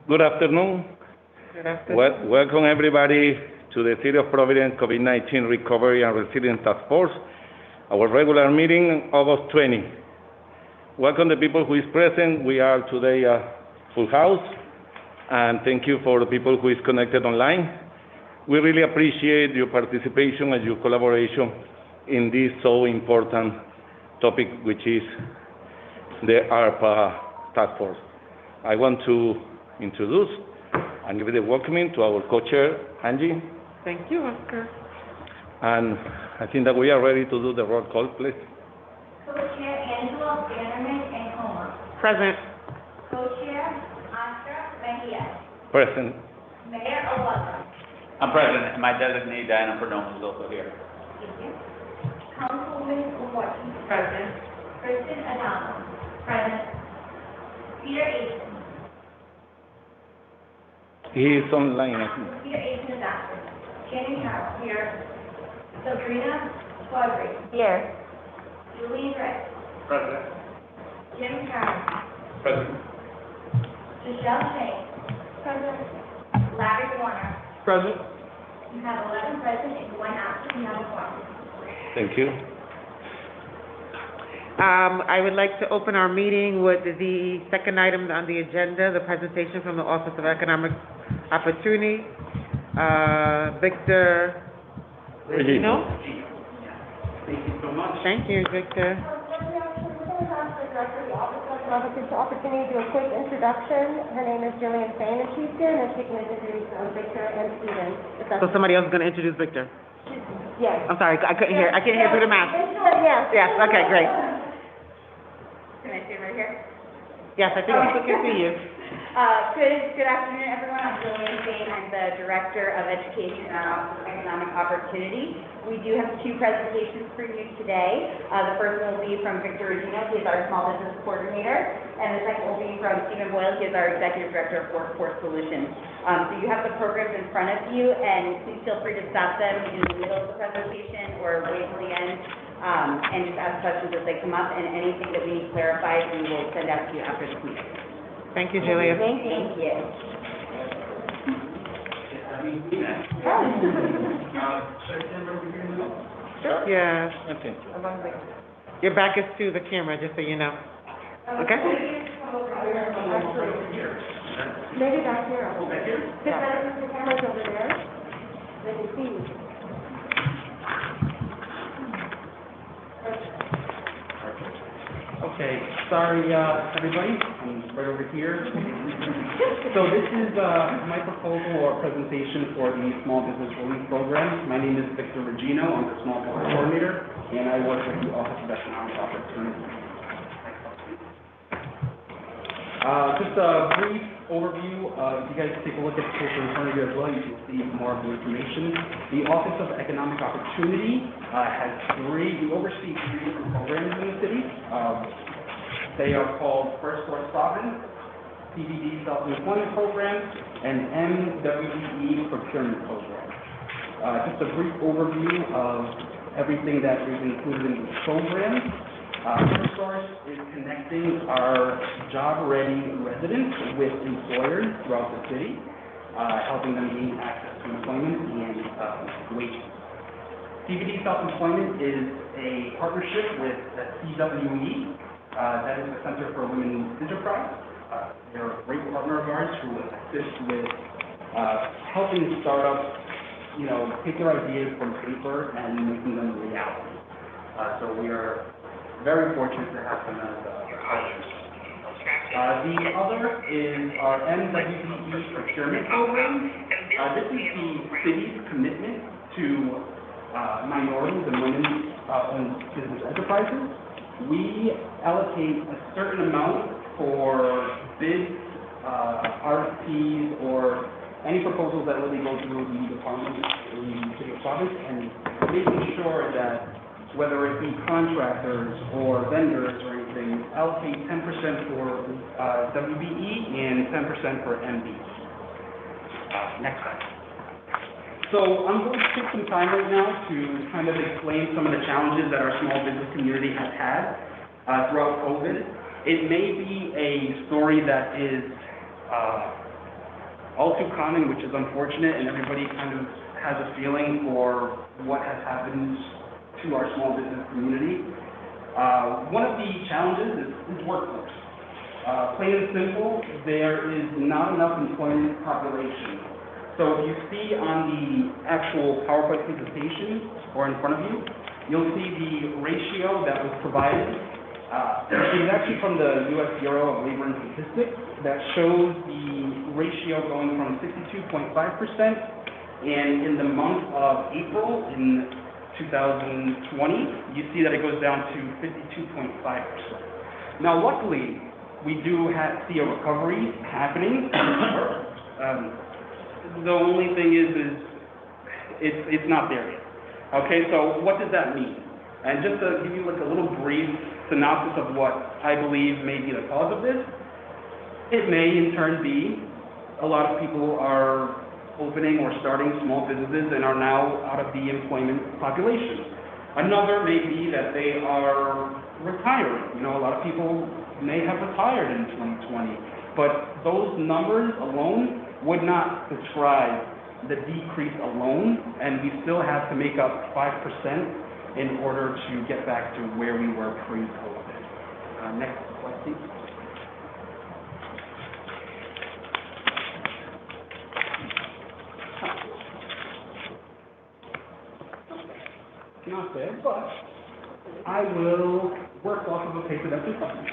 Good afternoon. Good afternoon. Welcome everybody to the City of Providence COVID-19 Recovery and Resilience Task Force, our regular meeting, August 20. Welcome the people who is present. We are today a full house, and thank you for the people who is connected online. We really appreciate your participation and your collaboration in this so important topic, which is the ARPA Task Force. I want to introduce and give the welcoming to our co-chair, Angie. Thank you, Oscar. And I think that we are ready to do the roll call, please. Co-chair Angelo Bannerman and Coma. Present. Co-chair Oscar Mejia. Present. Mayor Olava. I'm present, and my designee, Diana Perdomo, is also here. Thank you. Councilwoman Morton. Present. Kristen Adamo. Present. Peter Aiken. He is online, I think. Peter Aiken is absent. Shannon Carroll. Here. Sabrina Squadri. Here. Julian Wright. Present. Jim Carroll. Present. Michelle Shea. Present. Larry Warner. Present. You have 11 present and 1 absent. You have a quorum. Thank you. I would like to open our meeting with the second item on the agenda, the presentation from the Office of Economic Opportunity. Victor Regino. Thank you so much. Thank you, Victor. Opportunity to do a quick introduction. Her name is Jillian Fain, and she's here, and she can introduce Victor and Stephen. So somebody else is going to introduce Victor. Yes. I'm sorry, I couldn't hear. I can't hear through the mask. Yes. Yes. Okay. Great. Can I stay right here? Yes, I think people can see you. Good afternoon, everyone. I'm Jillian Fain. I'm the Director of Education at our Office of Economic Opportunity. We do have 2 presentations for you today. The first one will be from Victor Regino, he is our Small Business Coordinator, and the second will be from Stephen Boyle, he is our Executive Director of Workforce Solutions. So you have the programs in front of you, and please feel free to stop them in the middle of the presentation or wait till the end, and just ask questions as they come up, and anything that we need clarified, we will send out to you after this meeting. Thank you, Julia. Thank you. Yes. Okay. Your back is to the camera, just so you know. Okay? Maybe back here. Because the camera's over there. They can see you. Okay, sorry, everybody, I'm right over here. So this is my proposal or presentation for the Small Business Relief Program. My name is Victor Regino, I'm the Small Business Coordinator, and I work with the Office of Economic Opportunity. Just a brief overview, if you guys take a look at the paper in front of you as well, you can see more of the information. The Office of Economic Opportunity we oversee 3 different programs in the city. They are called First Source Providence, CBD Self-Employment Program, and MWBE Procurement Program. Just a brief overview of everything that is included in this program. First Source is connecting our job-ready residents with employers throughout the city, helping them gain access to employment and wages. CBD Self-Employment is a partnership with the CWE, that is the Center for Women Enterprise. They're a great partner of ours who assist with helping startups, take their ideas from paper and making them a reality. So we are very fortunate to have them as partners. The other is our MWBE Procurement Program. This is the city's commitment to minorities and women-owned business enterprises. We allocate a certain amount for bids, RFPs, or any proposals that really go through the department in the city of Providence, and making sure that whether it be contractors or vendors or anything, allocate 10% for WBE and 10% for MB. Next slide. So I'm going to take some time right now to kind of explain some of the challenges that our small business community has had throughout COVID. It may be a story that is all too common, which is unfortunate, and everybody kind of has a feeling for what has happened to our small business community. One of the challenges is workforce. Plain and simple, there is not enough employment population. So if you see on the actual PowerPoint presentation or in front of you, you'll see the ratio that was provided. It is actually from the U.S. Bureau of Labor and Statistics that shows the ratio going from 62.5%, and in the month of April in 2020, you see that it goes down to 52.5%. Now, luckily, we do see a recovery happening. The only thing is it's not there yet. Okay, so what does that mean? And just to give you like a little brief synopsis of what I believe may be the cause of this, it may in turn be a lot of people are opening or starting small businesses and are now out of the employment population. Another may be that they are retiring. You know, a lot of people may have retired in 2020, but those numbers alone would not describe the decrease alone, and we still have to make up 5% in order to get back to where we were pre-COVID. Next slide, please. Not there, but I will work off of a paper that's in front of me.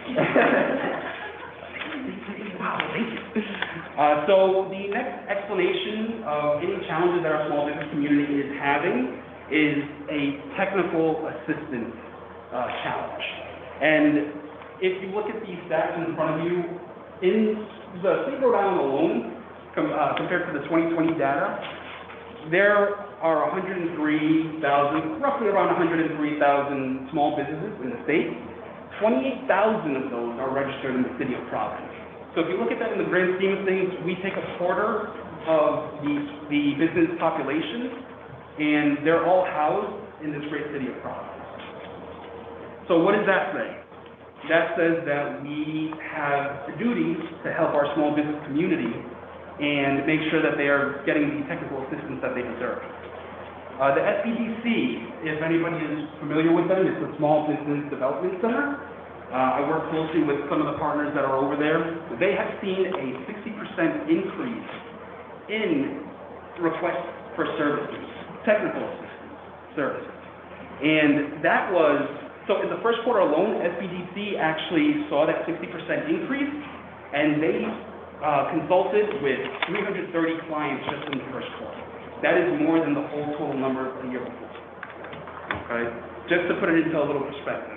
Wow, thank you. So the next explanation of any challenges that our small business community is having is a technical assistance challenge. And if you look at these stats in front of you, in the state of Rhode Island alone, compared to the 2020 data, there are roughly around 103,000 small businesses in the state. 28,000 of those are registered in the city of Providence. So if you look at that in the grand scheme of things, we take a quarter of the business population, and they're all housed in this great city of Providence. So what does that say? That says that we have a duty to help our small business community and make sure that they are getting the technical assistance that they deserve. The SBDC, if anybody is familiar with them, it's a Small Business Development Center. I work closely with some of the partners that are over there. They have seen a 60% increase in requests for services, technical assistance services. And that was, so in the first quarter alone, SBDC actually saw that 60% increase, and they consulted with 330 clients just in the first quarter. That is more than the whole total number of the year before. Okay? Just to put it into a little perspective.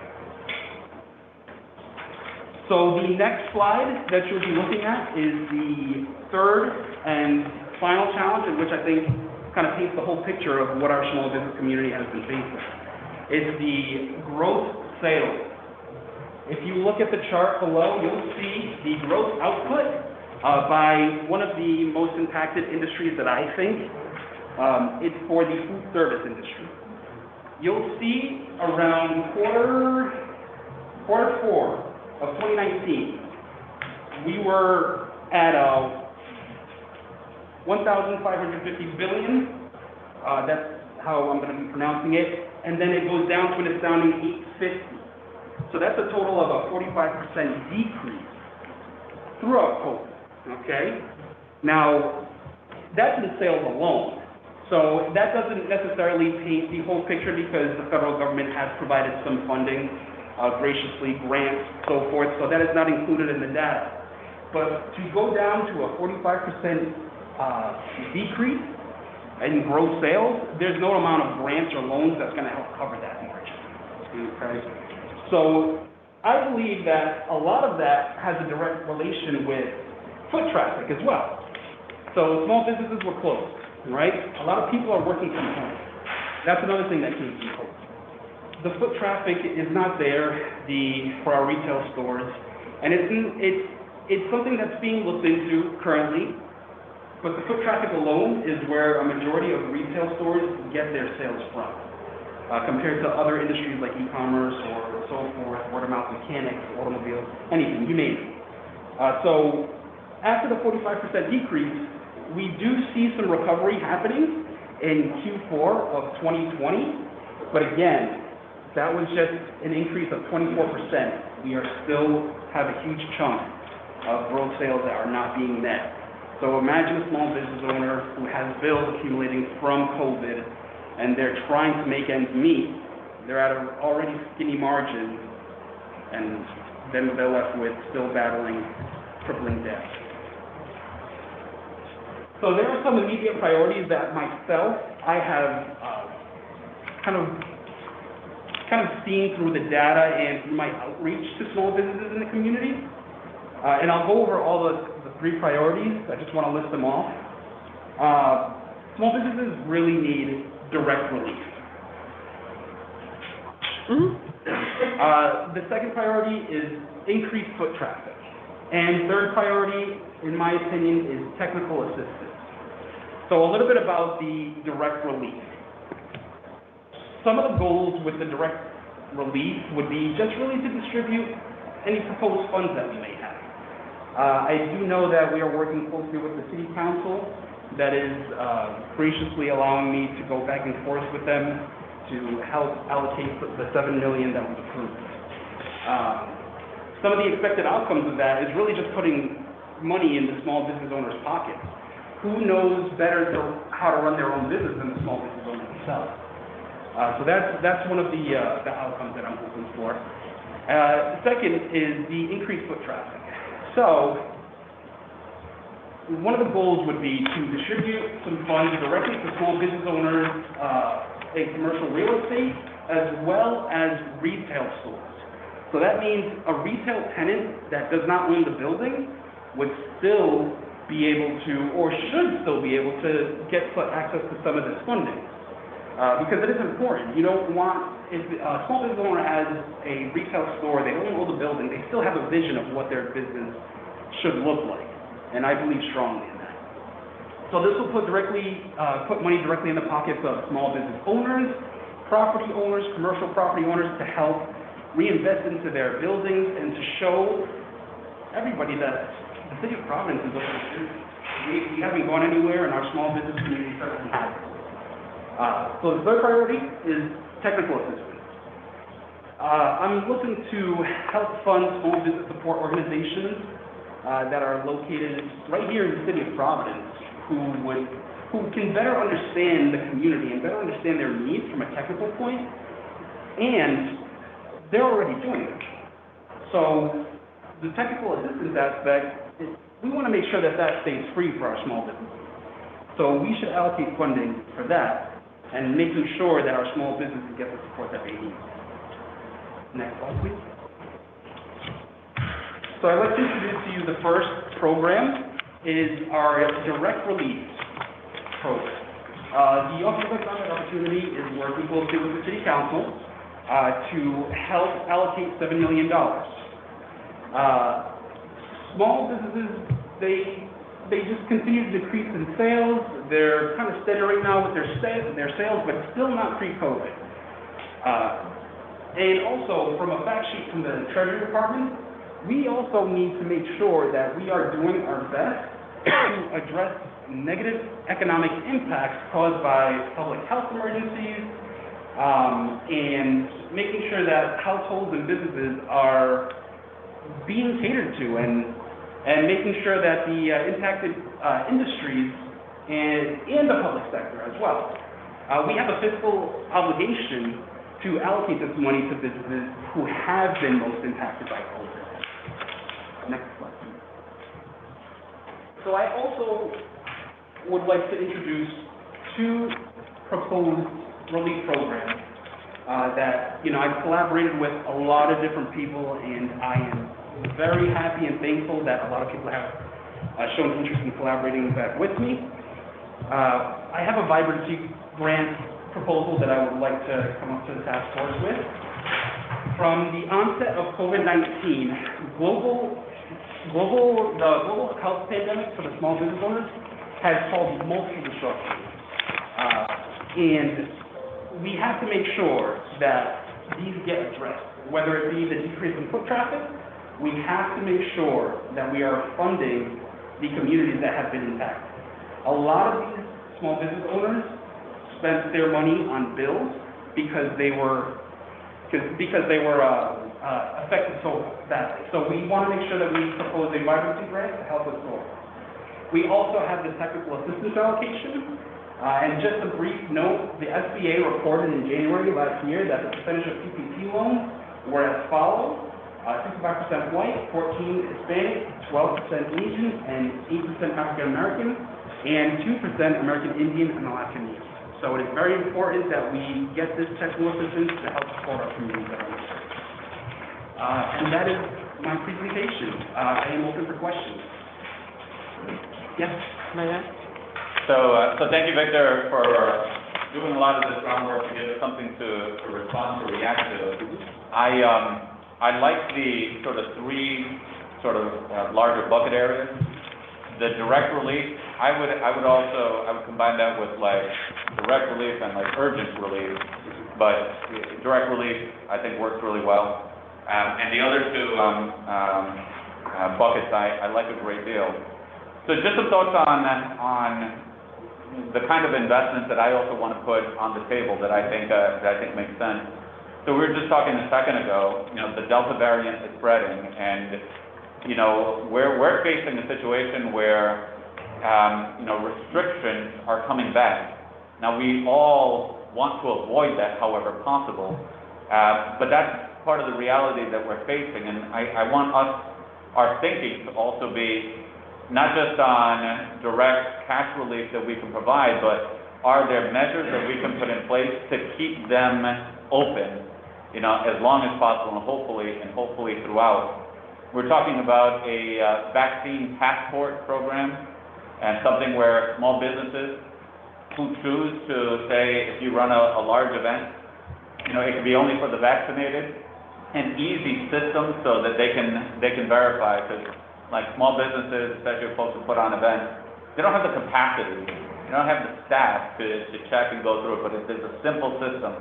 So the next slide that you'll be looking at is the third and final challenge, in which I think kind of paints the whole picture of what our small business community has been facing. It's the gross sales. If you look at the chart below, you'll see the gross output by one of the most impacted industries that I think. It's for the food service industry. You'll see around quarter four of 2019, we were at 1,550 billion. That's how I'm going to be pronouncing it. And then it goes down to an astounding 850. So that's a total of a 45% decrease throughout COVID. Okay? Now, that's in sales alone. So that doesn't necessarily paint the whole picture, because the federal government has provided some funding, graciously, grants, so forth, so that is not included in the data. But to go down to a 45% decrease in gross sales, there's no amount of grants or loans that's going to help cover that margin. Okay? So I believe that a lot of that has a direct relation with foot traffic as well. So small businesses were closed. Right? A lot of people are working from home. That's another thing that came from COVID. The foot traffic is not there for our retail stores, and it's something that's being looked into currently, but the foot traffic alone is where a majority of retail stores get their sales from, compared to other industries like e-commerce or so forth, word-of-mouth mechanics, automobiles, anything, you name it. So after the 45% decrease, we do see some recovery happening in Q4 of 2020, but again, that was just an increase of 24%. We are still have a huge chunk of gross sales that are not being met. So imagine a small business owner who has bills accumulating from COVID, and they're trying to make ends meet. They're at an already skinny margin, and then they're left with still battling crippling debt. So there are some immediate priorities that myself, I have kind of seen through the data and through my outreach to small businesses in the community. And I'll go over all the 3 priorities. I just want to list them off. Small businesses really need direct relief. The second priority is increased foot traffic. And third priority, in my opinion, is technical assistance. So a little bit about the direct relief. Some of the goals with the direct relief would be just really to distribute any proposed funds that we may have. I do know that we are working closely with the City Council that is graciously allowing me to go back and forth with them to help allocate the $7 million that was approved. Some of the expected outcomes of that is really just putting money in the small business owners' pockets. Who knows better how to run their own business than the small business owner themselves? So that's one of the outcomes that I'm hoping for. The second is the increased foot traffic. So one of the goals would be to distribute some funds directly to small business owners in commercial real estate as well as retail stores. So that means a retail tenant that does not own the building would still be able to, or should still be able to get access to some of this funding. Because it is important. You don't want, if a small business owner has a retail store, they don't own the building, they still have a vision of what their business should look like. And I believe strongly in that. So this will put money directly in the pockets of small business owners, property owners, commercial property owners to help reinvest into their buildings and to show everybody that the city of Providence is open. We haven't gone anywhere, and our small business community certainly has. So the third priority is technical assistance. I'm looking to help fund small business support organizations that are located right here in the city of Providence, who can better understand the community and better understand their needs from a technical point, and they're already doing it. So the technical assistance aspect, we want to make sure that stays free for our small businesses. So we should allocate funding for that and making sure that our small businesses get the support that they need. Next slide, please. So I'd like to introduce to you the first program is our direct relief program. The Office of Economic Opportunity is working closely with the City Council to help allocate $7 million. Small businesses, they just continue to decrease in sales. They're kind of steady right now with their sales, but still not pre-COVID. And also, from a fact sheet from the Treasury Department, we also need to make sure that we are doing our best to address negative economic impacts caused by public health emergencies, and making sure that households and businesses are being catered to, and making sure that the impacted industries and the public sector as well. We have a fiscal obligation to allocate this money to businesses who have been most impacted by COVID. Next slide. So I also would like to introduce 2 proposed relief programs that, I've collaborated with a lot of different people, and I am very happy and thankful that a lot of people have shown interest in collaborating back with me. I have a Vibrancy Grant proposal that I would like to come up to the task force with. From the onset of COVID-19, the global health pandemic for the small business owners has caused multiple disruptions. And we have to make sure that these get addressed, whether it be the decrease in foot traffic. We have to make sure that we are funding the communities that have been impacted. A lot of these small business owners spent their money on bills because they were affected so badly. So we want to make sure that we propose a Vibrancy Grant to help us solve. We also have the technical assistance allocation. And just a brief note, the SBA reported in January last year that the percentage of PPP loans were as follows: 65% white, 14% Hispanic, 12% Asian, and 8% African American, and 2% American Indian and Alaskan Native. So it is very important that we get this technical assistance to help support our communities that are underserved. And that is my presentation. I am open for questions. Yes? Mayor? So thank you, Victor, for doing a lot of this groundwork to give us something to respond to, react to. I like the sort of three larger bucket areas. The direct relief, I would combine that with like direct relief and like urgent relief, but direct relief I think works really well. And the other two buckets I like a great deal. So just some thoughts on the kind of investments that I also want to put on the table that I think makes sense. So we were just talking a second ago, the Delta variant is spreading, and we're facing a situation where restrictions are coming back. Now we all want to avoid that however possible, but that's part of the reality that we're facing, and I want our thinking to also be not just on direct cash relief that we can provide, but are there measures that we can put in place to keep them open, as long as possible, and hopefully throughout. We're talking about a vaccine passport program, and something where small businesses who choose to say, if you run a large event, it can be only for the vaccinated, an easy system so that they can verify, because like small businesses, especially folks who put on events, they don't have the capacity, they don't have the staff to check and go through it, but there's a simple system.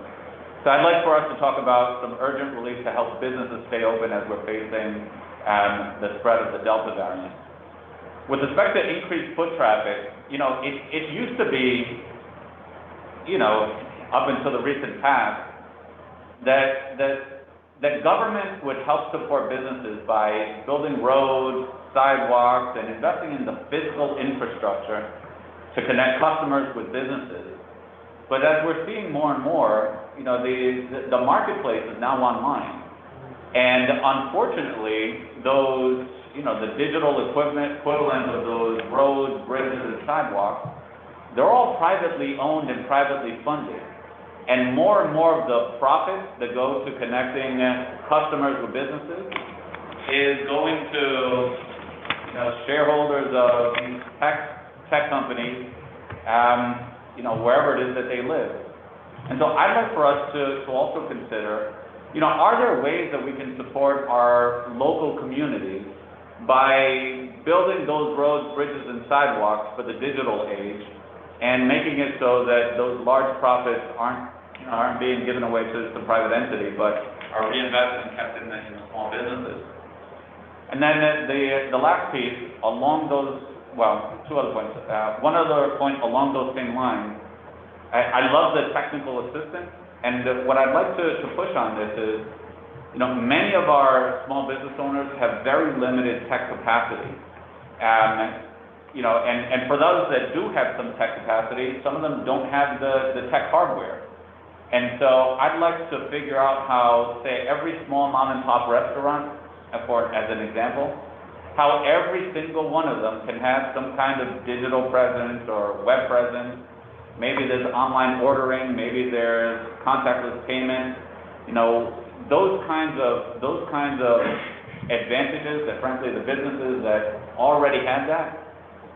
So I'd like for us to talk about some urgent relief to help businesses stay open as we're facing the spread of the Delta variant. With respect to increased foot traffic, it used to be, up until the recent past, that government would help support businesses by building roads, sidewalks, and investing in the physical infrastructure to connect customers with businesses. But as we're seeing more and more, the marketplace is now online. And unfortunately, those, the digital equipment equivalent of those roads, bridges, and sidewalks, they're all privately owned and privately funded. And more of the profits that go to connecting customers with businesses is going to shareholders of these tech companies, wherever it is that they live. And so I'd like for us to also consider, are there ways that we can support our local communities by building those roads, bridges, and sidewalks for the digital age, and making it so that those large profits aren't being given away to some private entity, but are reinvested and kept in the small businesses. And then the last piece along those, two other points. One other point along those same lines. I love the technical assistance, and what I'd like to push on this is, many of our small business owners have very limited tech capacity. And for those that do have some tech capacity, some of them don't have the tech hardware. And so I'd like to figure out how, say, every small mom and pop restaurant, as an example, how every single one of them can have some kind of digital presence or web presence. Maybe there's online ordering, maybe there's contactless payment. Those kinds of advantages that frankly the businesses that already had that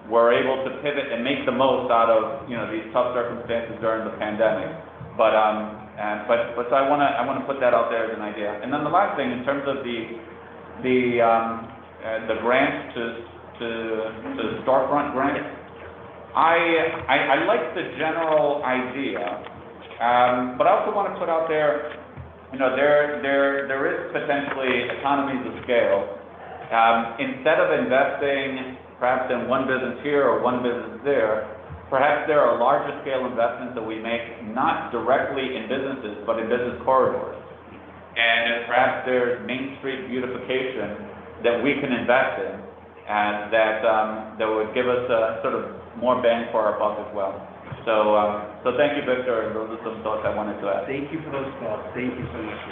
were able to pivot and make the most out of these tough circumstances during the pandemic. But so I want to put that out there as an idea. And then the last thing, in terms of the grants to storefront grants, I like the general idea, but I also want to put out there, there is potentially economies of scale, instead of investing perhaps in one business here or one business there, perhaps there are larger scale investments that we make not directly in businesses, but in business corridors. And perhaps there's Main Street beautification that we can invest in, and that would give us sort of more bang for our buck as well. So thank you, Victor, and those are some thoughts I wanted to add. Thank you for those thoughts. Thank you so much.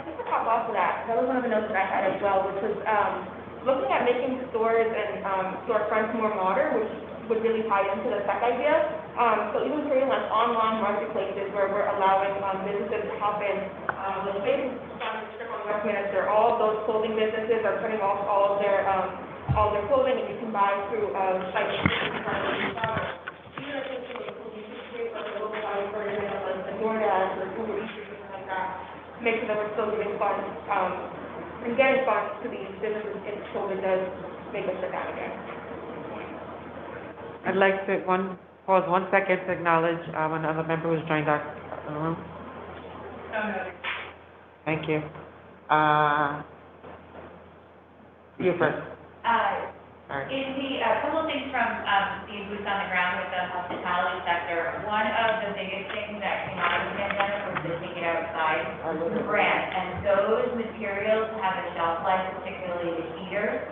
Just to hop off of that was one of the notes that I had as well, which was looking at making stores and storefronts more modern, which would really tie into the tech idea. So even creating like online marketplaces where we're allowing businesses to hop in, like basically down the strip on Westminster, all of those clothing businesses are turning off all of their clothing, and you can buy through sites like even if it's like you can create like a local buying version of like the DoorDash or Uber Eats or something like that. Make sure that we're still giving funds and getting funds to these businesses if COVID does make us shut down again. I'd like to pause 1 second to acknowledge another member who's joined our room. Thank you. You first. All right. In the couple of things from being boots on the ground with the hospitality sector, one of the biggest things that came out of the pandemic was the take it outside grant, and those materials have a shelf life, particularly the heaters.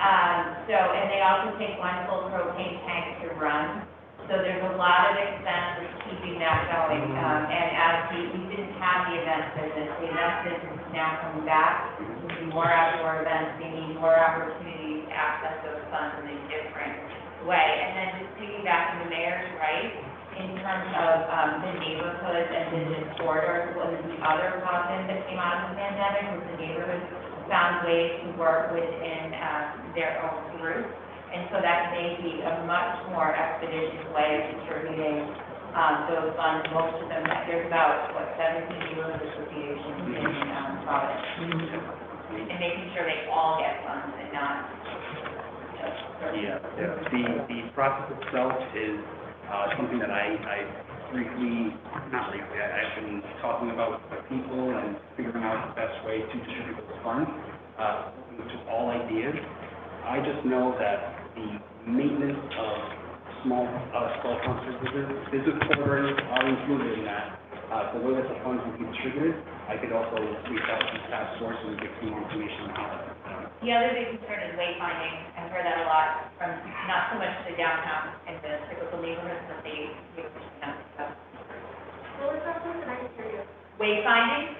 And they also take one full propane tank to run. So there's a lot of expense of keeping that going. And as we didn't have the event business, the event business is now coming back. We need more outdoor events. They need more opportunities to access those funds in a different way. And then just piggybacking the mayor's right in terms of the neighborhoods and business corridors. What was the other positive that came out of the pandemic was the neighborhoods found ways to work within their own groups. And so that may be a much more expeditious way of distributing those funds. Most of them, there's about, 17 neighborhood associations in Providence. And making sure they all get funds and not just The process itself is something that I've been talking about with people and figuring out the best way to distribute those funds, which is all ideas. I just know that the maintenance of small business corridors are included in that. The way that the funds will be distributed, I could also reach out to the task force and get some more information on how that's done. The other big concern is wayfinding. I've heard that a lot from not so much the downtown and the typical neighborhoods, but the stuff. What was that one? I didn't hear you. Wayfinding?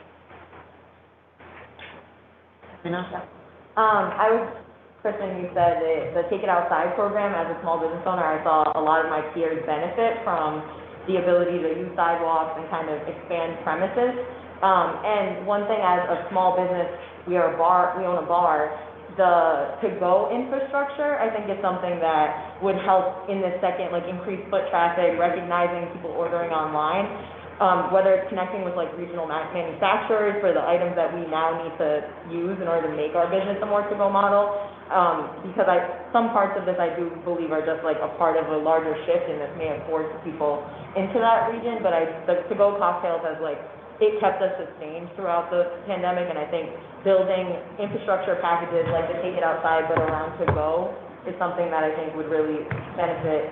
I was, Kristen, you said the Take It Outside program. As a small business owner, I saw a lot of my peers benefit from the ability to use sidewalks and kind of expand premises. And one thing, as a small business, we own a bar. The to-go infrastructure, I think, is something that would help in this second, like increase foot traffic, recognizing people ordering online. Whether it's connecting with like regional manufacturers for the items that we now need to use in order to make our business a more to-go model, because some parts of this I do believe are just like a part of a larger shift, and this may have forced people into that region, but the to-go cocktails has it kept us sustained throughout the pandemic, and I think building infrastructure packages like the Take It Outside but around to-go is something that I think would really benefit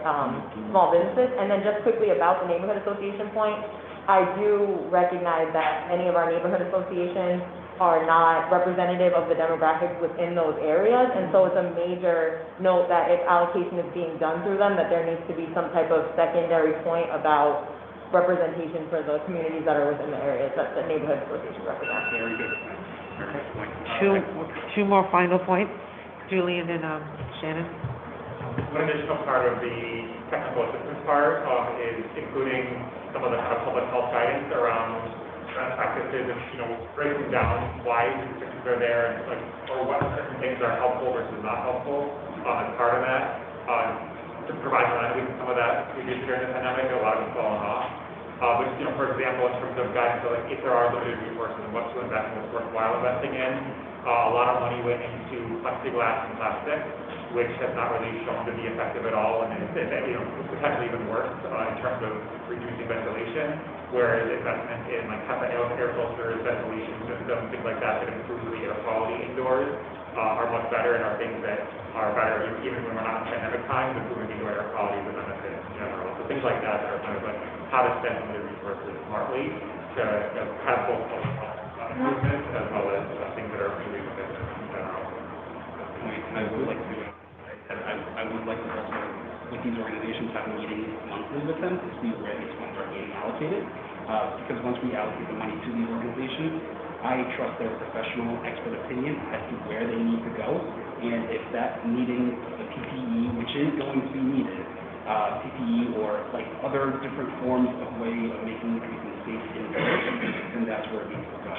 small businesses. And then just quickly about the neighborhood association point, I do recognize that many of our neighborhood associations are not representative of the demographics within those areas, and so it's a major note that if allocation is being done through them, that there needs to be some type of secondary point about representation for the communities that are within the areas that the neighborhood association represents. Very good point. Very good point. Two more final points. Julian and Shannon. One additional part of the technical assistance part is including some of the kind of public health guidance around best practices and, breaking down why these restrictions are there and or what certain things are helpful versus not helpful as part of that. To provide language, some of that we did during the pandemic, a lot of it's fallen off. But, for example, in terms of guidance, if there are limited resources and what to invest in, what's worthwhile investing in, A lot of money went into plexiglass and plastic, which has not really shown to be effective at all, and it's potentially even worse in terms of reducing ventilation, whereas investment in like HEPA air filters, ventilation systems, things like that improve the air quality indoors are much better and are things that are better even when we're not in pandemic times. Improving indoor air quality is a benefit in general. So things like that are kind of like how to spend some of the resources smartly to have both improvements as well as things that are really effective in general. I would like to also, with these organizations, have meetings monthly with them to see where these funds are being allocated. Because once we allocate the money to these organizations, I trust their professional expert opinion as to where they need to go. And if that's needing the PPE, which is going to be needed, PPE or like other different forms of way of making everything safe indoors, then that's where it needs to go.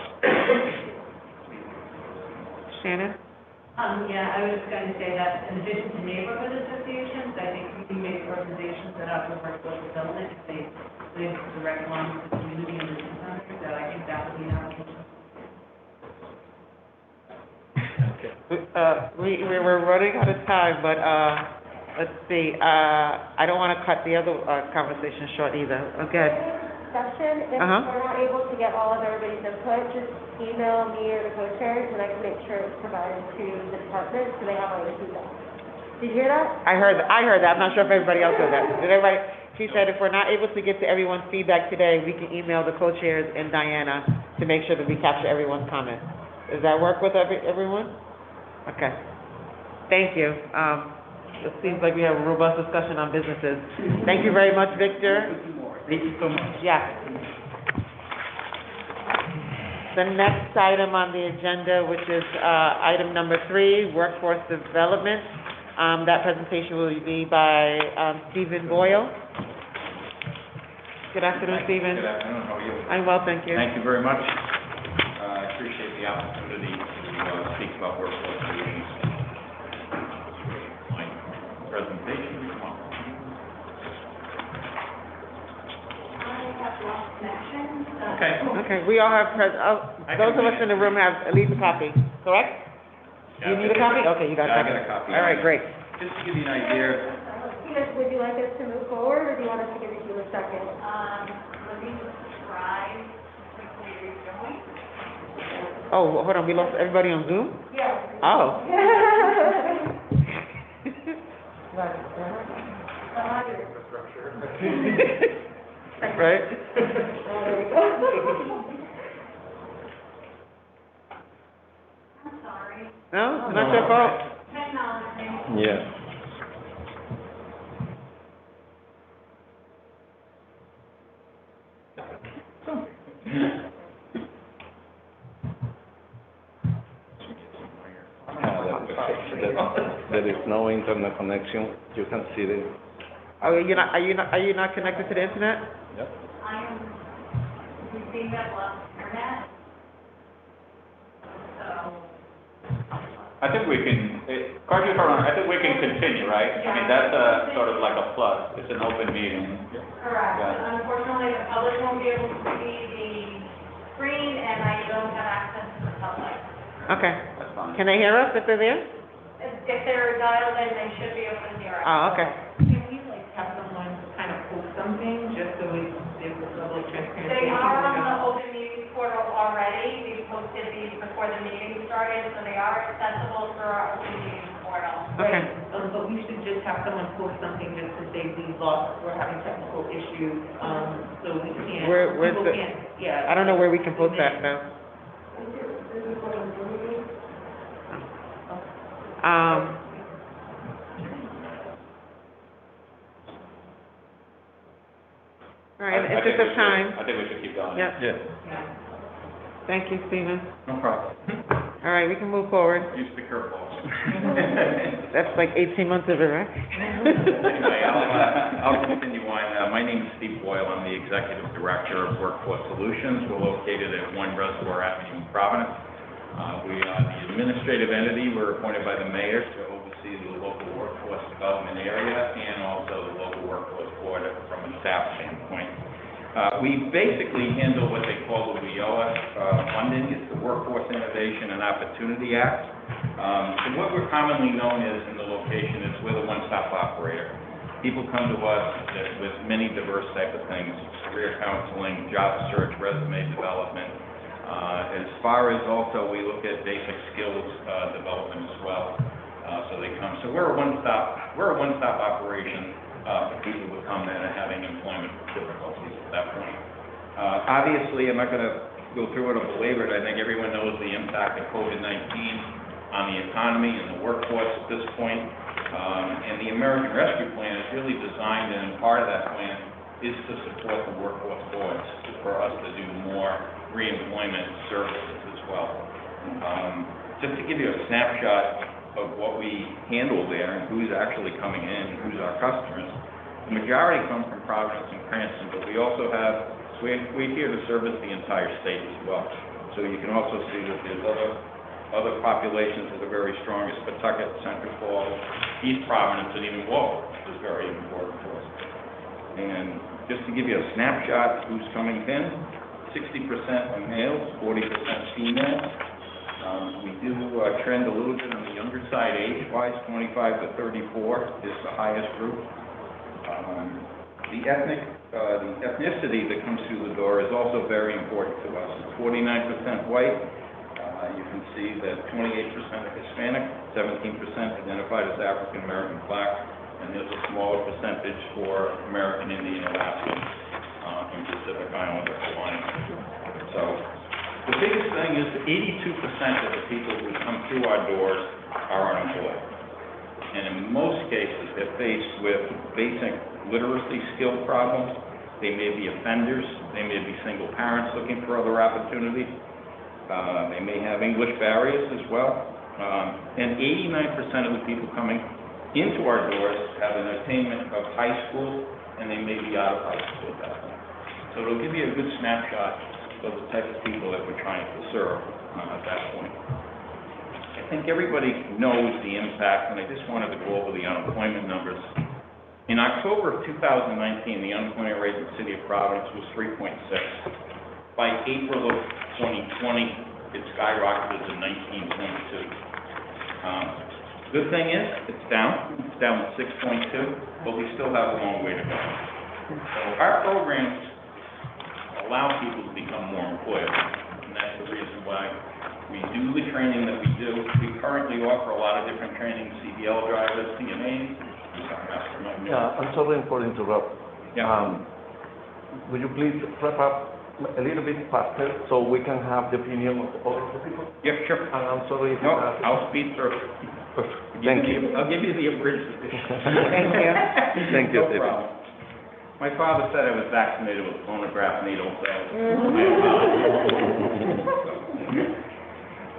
Shannon? Yeah, I was going to say that in addition to neighborhood associations, I think community-based organizations that have workforce development, if they live direct line with the community and the center, so I think that would be an application. We're running out of time, but, let's see, I don't want to cut the other, conversation short either. Okay. Discussion, if we're not able to get all of everybody's input, just email me or the co-chairs, and I can make sure it's provided to the department, so they have all the feedback. Did you hear that? I heard that. I'm not sure if everybody else heard that. Did everybody? She said if we're not able to get to everyone's feedback today, we can email the co-chairs and Diana to make sure that we capture everyone's comments. Does that work with everyone? Okay. Thank you. It seems like we have a robust discussion on businesses. Thank you very much, Victor. Thank you so much. Yeah. The next item on the agenda, which is item number 3, workforce development. That presentation will be by Stephen Boyle. Good afternoon, Stephen. Good afternoon. How are you? I'm well, thank you. Thank you very much. I appreciate the opportunity to speak about workforce solutions. My presentation. Come on. Okay, we all have, those of us in the room have at least a copy, correct? Yeah, You need a copy? Okay, you got a copy. I got a copy. All right, great. Just to give you an idea. Would you like us to move forward, or do you want us to give it to you in a second? Let me try quickly rejoin. Oh, hold on, we lost everybody on Zoom? Yes. Oh. Right? I'm sorry. No, not your fault. Technology. Yeah. There is no internet connection. You can see the. Oh, are you not connected to the internet? Yep. I am receiving that last internet. So, I think we can, correct me if I'm wrong, I think we can continue, right? I mean, that's a sort of like a plus. It's an open meeting. correct. Yeah. Unfortunately, the public won't be able to see the screen, and I don't have access to the public. Okay. That's fine. Can they hear us if they're there? If they're dialed in, they should be able to hear us. Oh, okay. Can we have someone kind of post something, just so we give the public transparency? They are on the open meeting portal already. We posted these before the meeting started, so they are accessible through our open meeting portal. Okay. But we should just have someone post something just to say we're having technical issues, so we can't, Where's people the- can't, yeah. I don't know where we can post that now. All right, in the interest of time. I think we should keep going. Yep. Yeah. Thank you, Stephen. No problem. All right, we can move forward. Use the curveball. That's like 18 months of it, right? Anyway, I'll continue on. My name is Steve Boyle. I'm the Executive Director of Workforce Solutions. We're located at 1 Reservoir Avenue in Providence. We are the administrative entity. We're appointed by the mayor to oversee the local workforce development area and also the local workforce board from a staff standpoint. We basically handle what they call the WIOA funding. It's the Workforce Innovation and Opportunity Act. And what we're commonly known as in the location is we're the one-stop operator. People come to us with many diverse type of things: career counseling, job search, resume development. As far as also, we look at basic skills development as well. So they come. So we're a one-stop operation for people who come in and having employment difficulties at that point. Obviously, I'm not going to go through it or belabor it. I think everyone knows the impact of COVID-19 on the economy and the workforce at this point. And the American Rescue Plan is really designed, and part of that plan is to support the workforce boards for us to do more reemployment services as well. Just to give you a snapshot of what we handle there and who's actually coming in and who's our customers, the majority come from Providence and Cranston, but we also have, we're here to service the entire state as well. So you can also see that there's other populations that are very strong, as Pawtucket, Central Falls, East Providence, and even Walpole is very important for us. And just to give you a snapshot of who's coming in, 60% are males, 40% females. We do trend a little bit on the younger side age-wise. 25 to 34 is the highest group. The ethnicity that comes through the door is also very important to us. It's 49% white. You can see that 28% are Hispanic, 17% identified as African American Black, and there's a smaller percentage for American Indian, Alaskan, and Pacific Islander Hawaiian. So the biggest thing is 82% of the people who come through our doors are unemployed. And in most cases, they're faced with basic literacy skill problems. They may be offenders. They may be single parents looking for other opportunities. They may have English barriers as well. And 89% of the people coming into our doors have an attainment of high school, and they may be out of high school at that point. So it'll give you a good snapshot of the type of people that we're trying to serve at that point. I think everybody knows the impact, and I just wanted to go over the unemployment numbers. In October of 2019, the unemployment rate in the city of Providence was 3.6. By April of 2020, it skyrocketed to 19.2. Good thing is, it's down to 6.2, but we still have a long way to go. So our programs allow people to become more employable, and that's the reason why we do the training that we do. We currently offer a lot of different training: CDL drivers, CNAs. Yeah, I'm sorry for interrupt. Yeah. Would you please wrap up a little bit faster so we can have the opinion of all of the people? Yeah, sure. And I'm sorry if I'll speed through. Thank you. I'll give you the abridged edition. Thank you. Thank you, No David. problem. My father said I was vaccinated with phonograph needle, so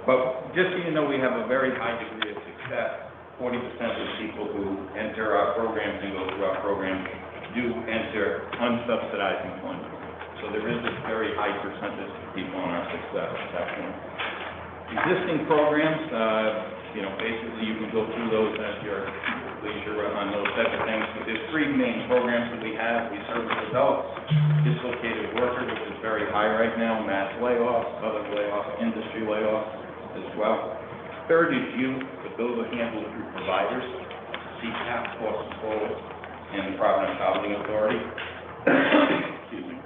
But just so you know, we have a very high degree of success. 40% of the people who enter our programs and go through our programs do enter unsubsidized employment. So there is a very high percentage of people on our success at that point. Existing programs, basically you can go through those at your leisure on those type of things. But there's three main programs that we have. We service adults, dislocated workers, which is very high right now, mass layoffs, other layoffs, industry layoffs as well. Third is youth, but those are handled through providers, CPAP, Boston Forward, and the Providence Housing Authority. Excuse me.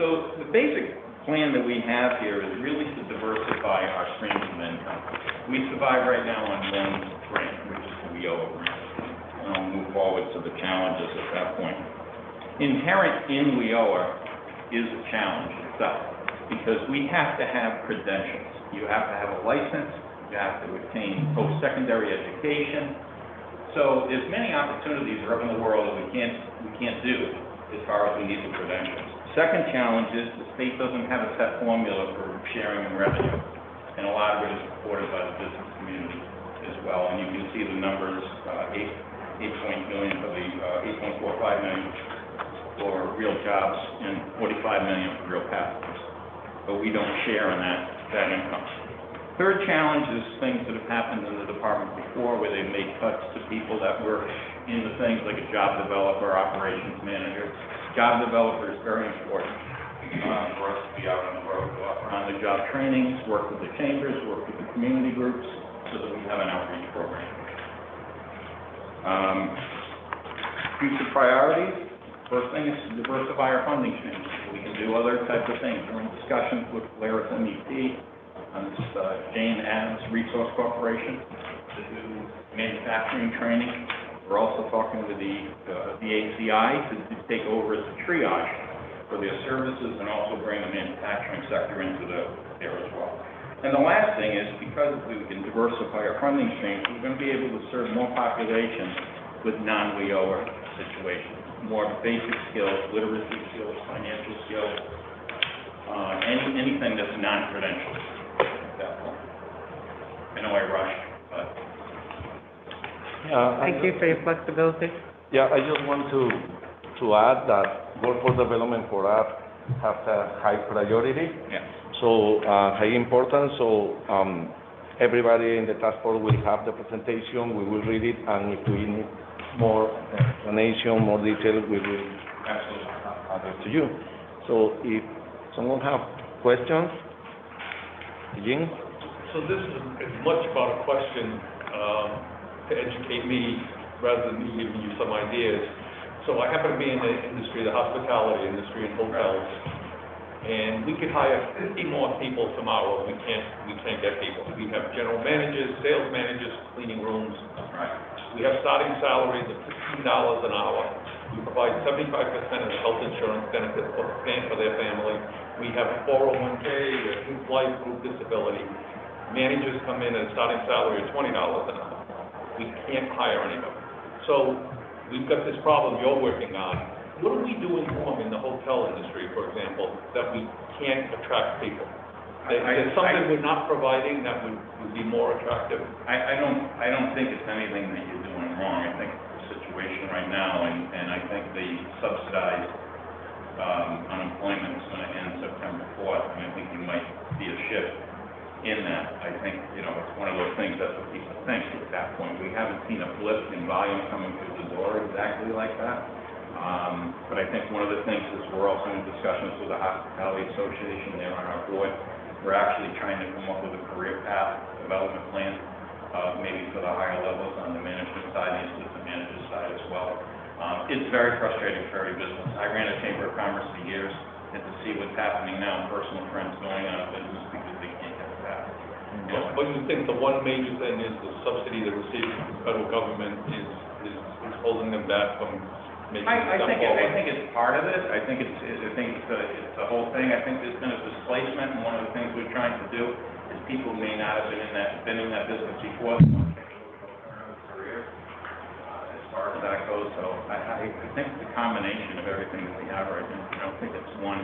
So the basic plan that we have here is really to diversify our streams of income. We survive right now on one grant, which is the WIOA grant. And I'll move forward to the challenges at that point. Inherent in WIOA is a challenge itself, because we have to have credentials. You have to have a license, you have to obtain post-secondary education. So there's many opportunities around the world that we can't do as far as we need the credentials. Second challenge is the state doesn't have a set formula for sharing in revenue, and a lot of it is supported by the business community as well. And you can see the numbers, 8.45 million for real jobs and 45 million for real pathways. But we don't share in that income. Third challenge is things that have happened in the department before, where they've made cuts to people that were in the things like a job developer, operations manager. Job developer is very important for us to be out on the road, go out on the job trainings, work with the chambers, work with the community groups, so that we have an outreach program. Future priorities, first thing is to diversify our funding streams. We can do other types of things. We're in discussions with Polaris MEP on this Jane Addams Resource Corporation to do manufacturing training. We're also talking with the ACI to take over as a triage for their services and also bring the manufacturing sector into there as well. And the last thing is, because we can diversify our funding streams, we're going to be able to serve more populations with non-WIOA situations, more basic skills, literacy skills, financial skills, anything that's non-credential at that point. I know I rushed, but... Thank you for your flexibility. Yeah, I just want to add that workforce development for us has a high priority. Yeah. So, high importance. So, everybody in the task force will have the presentation. We will read it, and if we need more explanation, more detail, we will add it to you. So, if someone have questions, Jim? So this is as much about a question to educate me rather than me giving you some ideas. So I happen to be in the industry, the hospitality industry and hotels, and we could hire 50 more people tomorrow. We can't get people. We have general managers, sales managers, cleaning rooms. We have starting salaries of $15 an hour. We provide 75% of the health insurance benefits for their family. We have a 401k, a group life, group disability. Managers come in at a starting salary of $20 an hour. We can't hire anybody. So we've got this problem you're working on. What are we doing wrong in the hotel industry, for example, that we can't attract people? There's something we're not providing that would be more attractive. I don't think it's anything that you're doing wrong. I think the situation right now, and I think the subsidized unemployment is going to end September 4th, and I think you might see a shift in that. I think, it's one of those things, that's what people think at that point. We haven't seen a blip in volume coming through the door exactly like that. But I think one of the things is we're also in discussions with the Hospitality Association there on our board. We're actually trying to come up with a career path development plan, maybe for the higher levels on the management side, the assistant manager side as well. It's very frustrating for every business. I ran a Chamber of Commerce for years, and to see what's happening now, personal friends going out of business because they can't get the path. But you think the one major thing is the subsidy they're receiving from the federal government is holding them back from making I step forward? think it's part of it. I think it's the whole thing. I think there's been a displacement, and one of the things we're trying to do is people may not have been in that business before. They want to take a look at alternative career as far as that goes. So I think it's a combination of everything that we have right now. I don't think it's one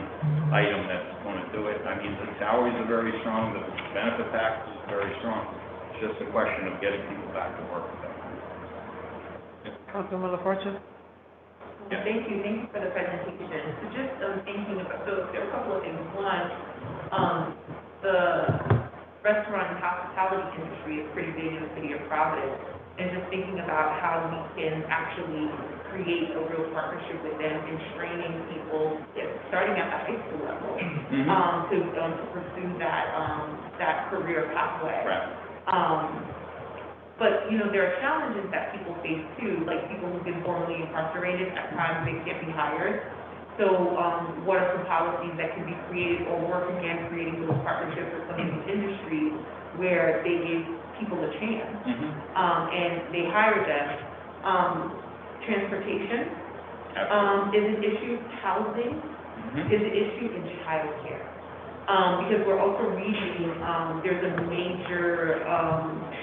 item that's going to do it. I mean, the salaries are very strong, the benefit package is very strong. It's just a question of getting people back to work. Councilwoman LaFortune? Yeah. Thank you for the presentation. So just thinking about, so there are a couple of things. One, the restaurant and hospitality industry is pretty big in the city of Providence, and just thinking about how we can actually create a real partnership with them in training people, starting at the high school level, to pursue that career pathway. Right. But, there are challenges that people face too, like people who've been formerly incarcerated, at times they can't be hired. So, what are some policies that can be created, or work again creating those partnerships with some of these industries where they give people a chance, and they hire them? Transportation is an issue, housing is an issue, and childcare. Because we're also reading, there's a major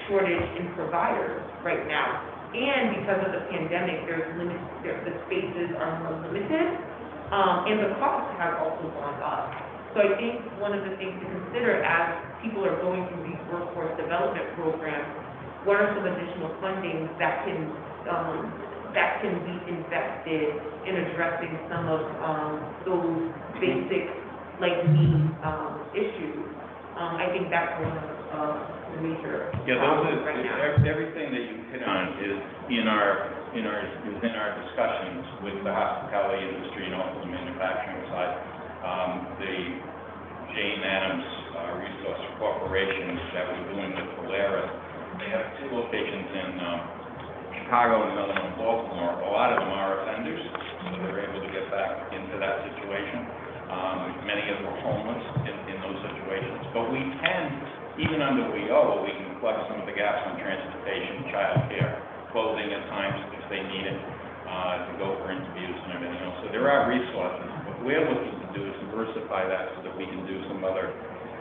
shortage in providers right now. And because of the pandemic, the spaces are more limited, and the costs have also gone up. So I think one of the things to consider as people are going through these workforce development programs, what are some additional fundings that can be invested in addressing some of those basic needs issues. I think that's one of the major problems right now. Everything that you hit on is in our within our discussions with the hospitality industry and also the manufacturing side, the Jane Addams Resource Corporation that we're doing with Polaris, they have 2 locations in Chicago and another one in Baltimore. A lot of them are offenders, so they're able to get back into that situation. Many of them are homeless in those situations. But we can, even under WEO, we can plug some of the gaps on transportation, childcare, clothing at times if they need it, to go for interviews and everything else. So there are resources. What we're looking to do is diversify that so that we can do some other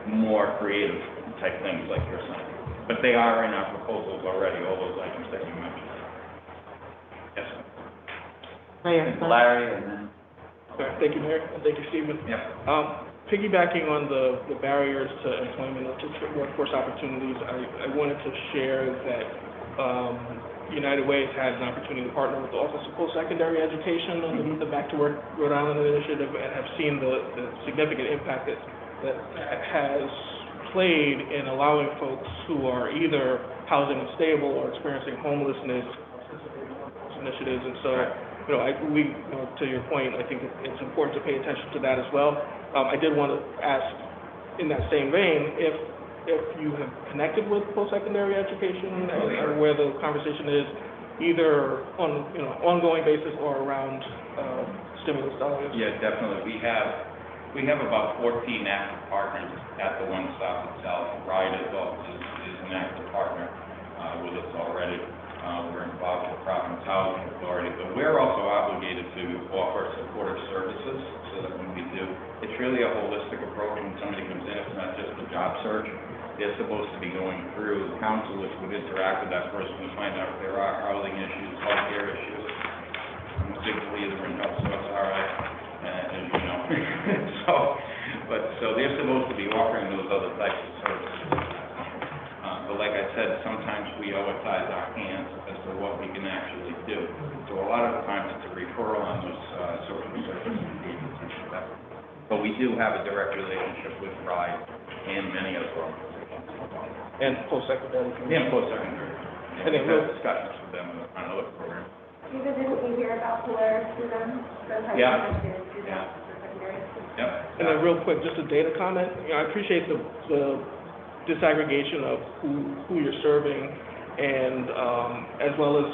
more creative type things like you're saying. But they are in our proposals already, all those items that you mentioned. Yes, sir. Mayor. Larry, and then. Thank you, Mayor, and thank you, Stephen. Yeah. Piggybacking on the barriers to employment or to workforce opportunities, I wanted to share that United Way has had an opportunity to partner with the Office of Post-Secondary Education on the Back to Work Rhode Island initiative, and have seen the significant impact that has played in allowing folks who are either housing unstable or experiencing homelessness initiatives. And so, to your point, I think it's important to pay attention to that as well. I did want to ask, in that same vein, if you have connected with post-secondary education and where the conversation is, either on ongoing basis or around stimulus dollars. Yeah, definitely. We have about 14 active partners at the One Stop itself. Ryder's office is an active partner with us already. We're involved with the Providence Housing Authority, but we're also obligated to offer supportive services so that when we do, it's really a holistic approach. When somebody comes in, it's not just a job search. They're supposed to be going through counselors who interact with that person to find out if there are housing issues, healthcare issues. I'm a big believer in health, so it's all right, as you know. So they're supposed to be offering those other types of services. But like I said, sometimes we owe ties our hands as to what we can actually do. So a lot of the times it's a referral on those social services agencies. But we do have a direct relationship with RIDE and many other organizations. And post-secondary. And post-secondary. And we've had discussions with them on other programs. Even didn't we hear about Polaris through them? Yeah. Yep. And then real quick, just a data comment. I appreciate the disaggregation of who you're serving, and as well as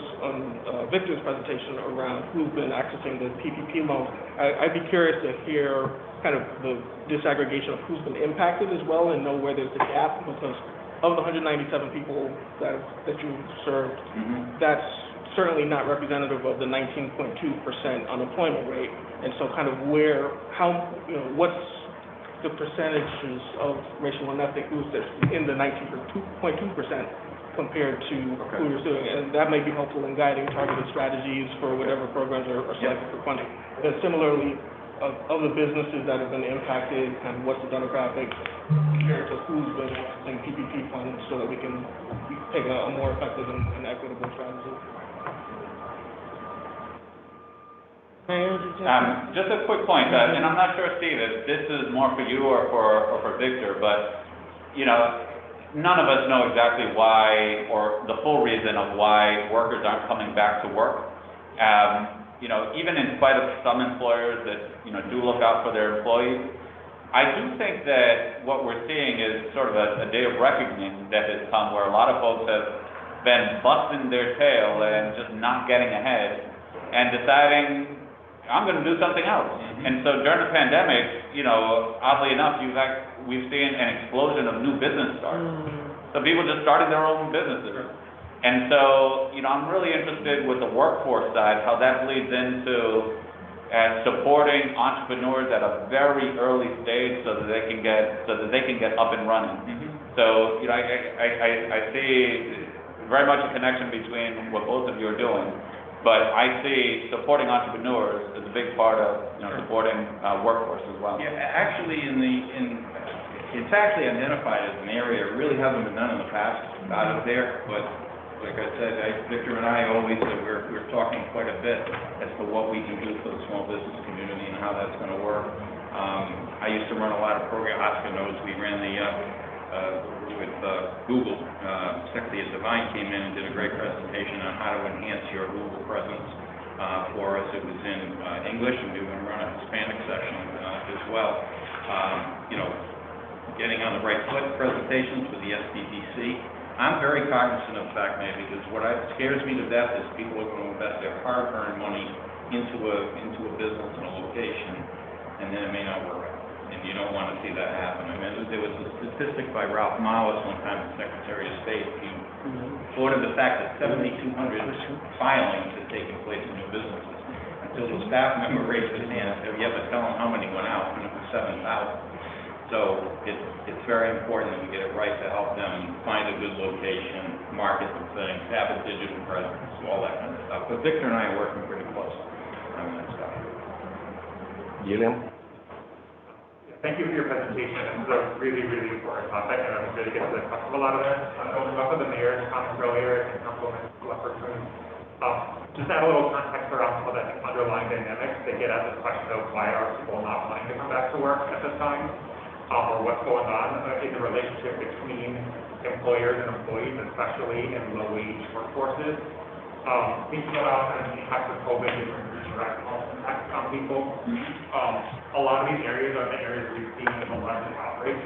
Victor's presentation around who's been accessing the PPP loans. I'd be curious to hear kind of the disaggregation of who's been impacted as well, and know where there's a gap, because of the 197 people that you served, that's certainly not representative of the 19.2% unemployment rate. And so kind of what's the percentages of racial and ethnic groups that's in the 19.2% compared to who you're doing, and that may be helpful in guiding targeted strategies for whatever programs are selected for funding. And similarly, of the businesses that have been impacted, kind of what's the demographic compared to who's been accessing PPP funds, so that we can take a more effective and equitable strategy. Just a quick point, and I'm not sure, Steve, if this is more for you or for Victor, but, none of us know exactly why, or the full reason of why workers aren't coming back to work. Even in spite of some employers that, do look out for their employees, I do think that what we're seeing is sort of a day of reckoning that has come, where a lot of folks have been busting their tail and just not getting ahead and deciding, I'm going to do something else. And so during the pandemic, oddly enough, we've seen an explosion of new business starts. So people just started their own businesses. And so, I'm really interested with the workforce side, how that bleeds into supporting entrepreneurs at a very early stage so that they can get up and running. So, I see very much a connection between what both of you are doing. But I see supporting entrepreneurs as a big part of supporting workforce as well. Yeah, actually, it's actually identified as an area that really hasn't been done in the past out of there. But like I said, Victor and I always said we're talking quite a bit as to what we can do for the small business community and how that's going to work. I used to run a lot of programs. Oscar knows we ran the Google. Secretary Devine came in and did a great presentation on how to enhance your Google presence for us. It was in English, and we were going to run a Hispanic section as well. Getting on the right foot presentations for the SBDC. I'm very cognizant of the fact, maybe, because what scares me to death is people are going to invest their hard-earned money into a business and a location, and then it may not work out. And you don't want to see that happen. I mean, there was a statistic by Ralph Mollis, one time the Secretary of State, he thought of the fact that 7,200 filings had taken place in new businesses. Until the staff member raised his hand and said, you have to tell them how many went out, and it was 7,000. So it's very important that we get it right to help them find a good location, market the things, have a digital presence, all that kind of stuff. But Victor and I are working pretty close on that stuff. Gilliam? Thank you for your presentation. This is a really, really important topic, and I'm going to get to the crux of a lot of this. Going off of the mayor's comments earlier and Councilwoman Lefferts, just to add a little context around some of the underlying dynamics that get at the question of why are people not wanting to come back to work at this time, or what's going on in the relationship between employers and employees, especially in low-wage workforces. Thinking about the impacts of COVID and direct health impacts on people, a lot of these areas are the areas where we've seen the largest outbreaks,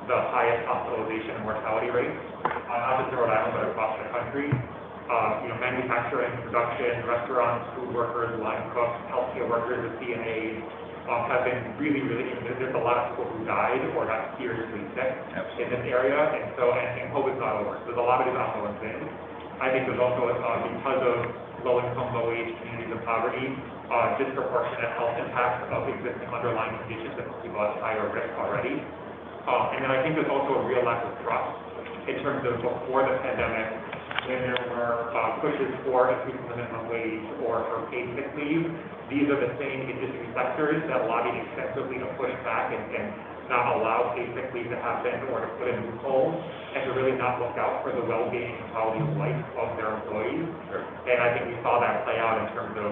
the highest hospitalization and mortality rates, not just in Rhode Island, but across the country. Manufacturing, production, restaurants, food workers, line cooks, healthcare workers, the CNAs, have been really, there's a lot of people who died or got seriously sick in this area, and COVID's not over. So there's a lot of these ongoing things. I think there's also, because of low-income, low-wage communities of poverty, disproportionate health impacts of existing underlying conditions that put people at higher risk already. And then I think there's also a real lack of trust in terms of before the pandemic, when there were pushes for increasing the minimum wage or for paid sick leave. These are the same industry sectors that lobbied extensively to push back and not allow paid sick leave to happen or to put in loopholes and to really not look out for the well-being and quality of life of their employees. Sure. And I think we saw that play out in terms of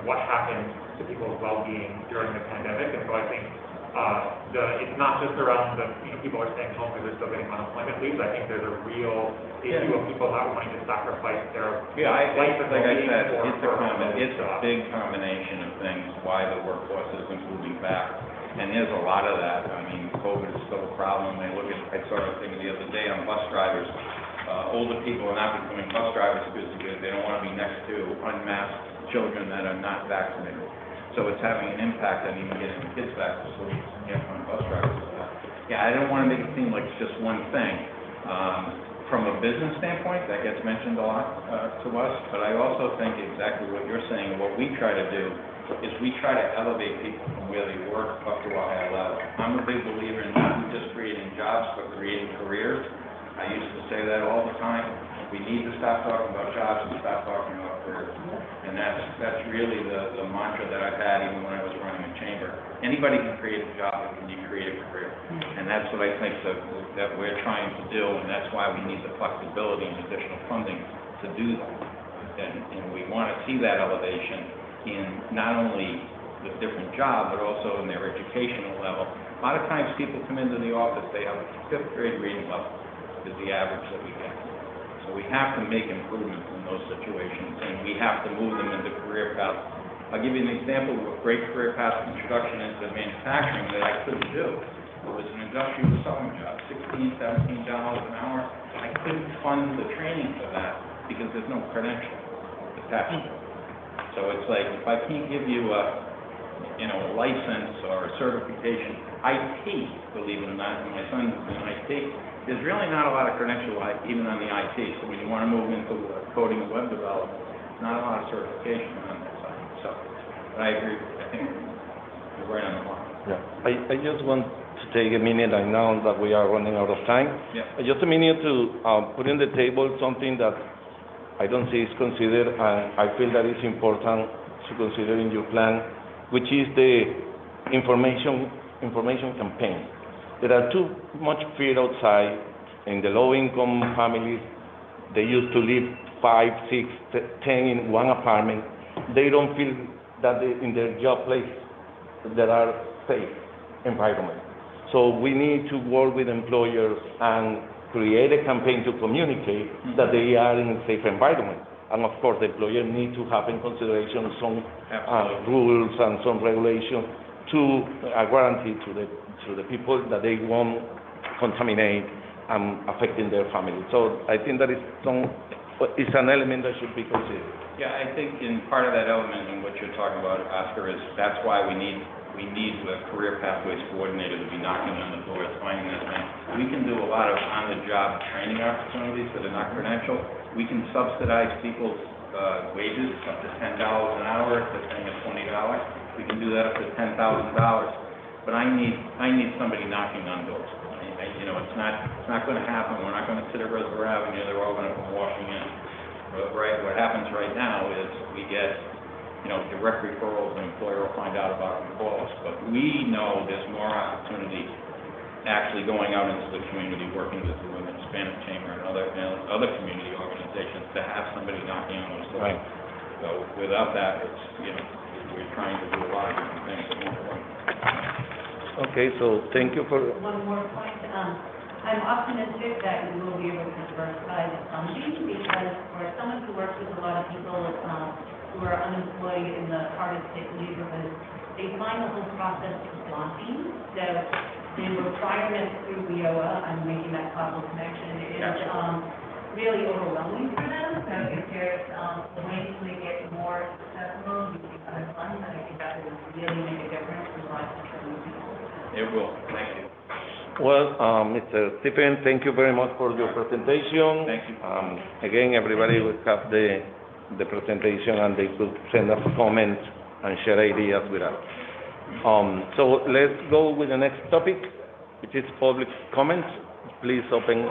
what happened to people's well-being during the pandemic. And so I think it's not just around people are staying home because they're still getting unemployment leaves. I think there's a real issue of people not wanting to sacrifice their life and like I said, it's a big combination of things why the workforce isn't moving back. And there's a lot of that. I mean, COVID is still a problem. I saw a thing the other day on bus drivers. Older people are not becoming bus drivers because they don't want to be next to unmasked children that are not vaccinated. So it's having an impact on even getting the kids back to school and on bus drivers. I don't want to make it seem like it's just one thing. From a business standpoint, that gets mentioned a lot to us, but I also think exactly what you're saying. What we try to do is we try to elevate people from where they work up to a higher level. I'm a big believer in not just creating jobs, but creating careers. I used to say that all the time. We need to stop talking about jobs and stop talking about careers. And that's really the mantra that I've had even when I was running a chamber. Anybody can create a job, but can you create a career? And that's what I think that we're trying to do, and that's why we need the flexibility and additional funding to do that. And we want to see that elevation in not only the different job, but also in their educational level. A lot of times people come into the office, they have a 5th grade reading level, is the average that we get. So we have to make improvements in those situations, and we have to move them into career paths. I'll give you an example of a great career path introduction into manufacturing that I couldn't do. It was an industrial sewing job, $16, $17 an hour. I couldn't fund the training for that because there's no credential attached to it. So it's like, if I can't give you a license or a certification, IT, believe it or not, and my son is in IT, there's really not a lot of credential even on the IT. So when you want to move into coding and web development, not a lot of certification on that side. So, but I agree. I think you're right on the mark. Yeah. I just want to take a minute. I know that we are running out of time. Yeah. Just a minute to put on the table something that I don't see is considered, and I feel that it's important to consider in your plan, which is the information campaign. There are too much fear outside. In the low-income families, they used to live 5, 6, 10 in one apartment. They don't feel that in their job place there are safe environment. So we need to work with employers and create a campaign to communicate that they are in a safe environment. And of course, the employer need to have in consideration some rules and some regulations to guarantee to the people that they won't contaminate affecting their family. So I think that is an element that should be considered. Yeah, I think in part of that element and what you're talking about, Oscar, is that's why we need a career pathways coordinator to be knocking on the doors, finding that thing. We can do a lot of on-the-job training opportunities that are not credentialed. We can subsidize people's wages up to $10 an hour if they're paying us $20. We can do that up to $10,000. But I need somebody knocking on doors. You know, it's not going to happen. We're not going to sit at Reservoir Avenue. They're all going to come washing in. But what happens right now is we get, direct referrals. The employer will find out about them call us. But we know there's more opportunity actually going out into the community, working with the Women's Hispanic Chamber and other community organizations to have somebody knocking on those doors. Right. So without that, it's, we're trying to do a lot of different things at one point. Okay, so thank you for... One more point. I'm optimistic that we will be able to diversify the funding because for someone who works with a lot of people who are unemployed in the hardest hit neighborhoods, they find the whole process daunting. So the requirements through WIOA, I'm making that causal connection, is really overwhelming for them. So if there's a way to make it more accessible using other funds, I think that will really make a difference in the lives of some people. It will. Thank you. Well, Mr. Stephen, thank you very much for your presentation. Thank you. Again, everybody will have the presentation and they could send us comments and share ideas with us. So let's go with the next topic, which is public comments. Please open.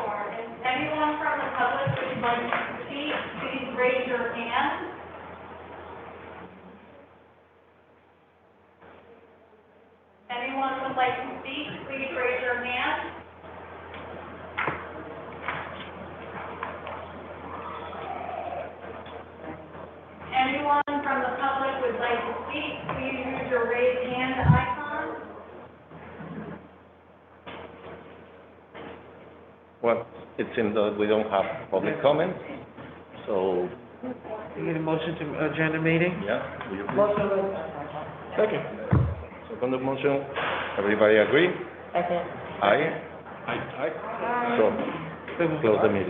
Anyone from the public who would like to speak, please raise your hand. Anyone would like to speak, please raise your hand. Anyone from the public would like to speak, please use your raise hand icon. Well, it seems that we don't have public comments, so... You get a motion to adjourn the meeting? Yeah. Second. Second motion, everybody agree? Second. Aye? Aye. So, close the meeting.